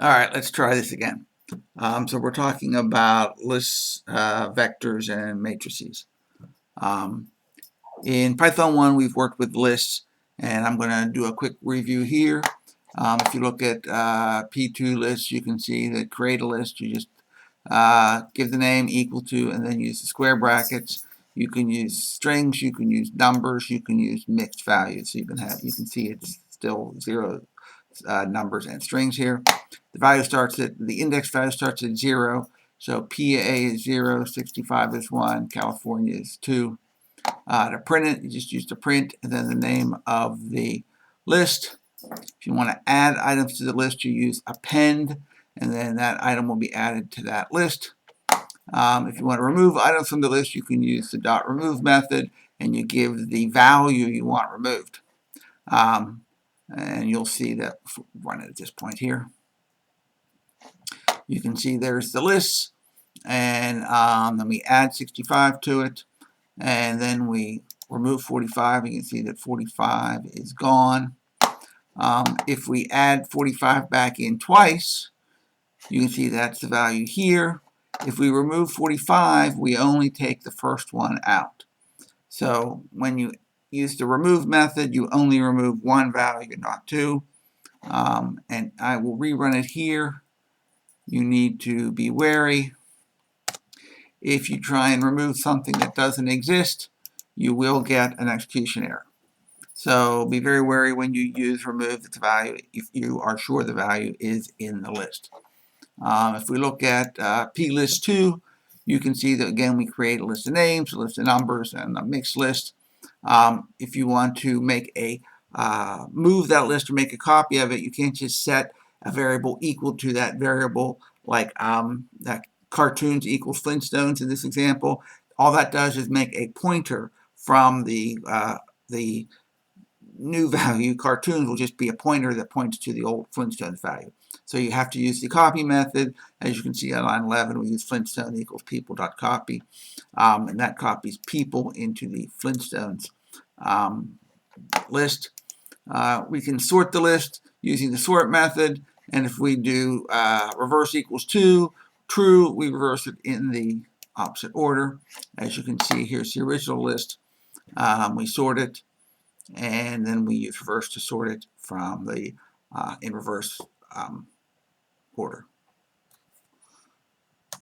All right, let's try this again. So we're talking about lists, vectors, and matrices. Um, in Python 1, we've worked with lists, and I'm going to do a quick review here. If you look at P2 lists, you can see that create a list, you just give the name equal to, and then use the square brackets. You can use strings, you can use numbers, you can use mixed values. So you can see it's still zero numbers and strings here. The index value starts at 0. So PA is 0, 65 is 1, California is 2. To print it, you just use the print and then the name of the list. If you want to add items to the list, you use append, and then that item will be added to that list. If you want to remove items from the list, you can use the .remove method, and you give the value you want removed. And you'll see that, run it at this point here. You can see there's the list, and then we add 65 to it, and then we remove 45. You can see that 45 is gone. If we add 45 back in twice, you can see that's the value here. If we remove 45, we only take the first one out. So when you use the remove method, you only remove one value, not two. And I will rerun it here. You need to be wary. If you try and remove something that doesn't exist, you will get an execution error. So be very wary when you use remove its value if you are sure the value is in the list. If we look at plist2, you can see that again we create a list of names, a list of numbers, and a mixed list. If you want to make a move that list or make a copy of it, you can't just set a variable equal to that variable, like that cartoons equals Flintstones in this example. All that does is make a pointer from the new value. Cartoons will just be a pointer that points to the old Flintstones value. So you have to use the copy method. As you can see on line 11, we use Flintstone equals people.copy, and that copies people into the Flintstones list. We can sort the list using the sort method, and if we do reverse equals true, we reverse it in the opposite order. As you can see, here's the original list. We sort it, and then we use reverse to sort it from the in reverse order.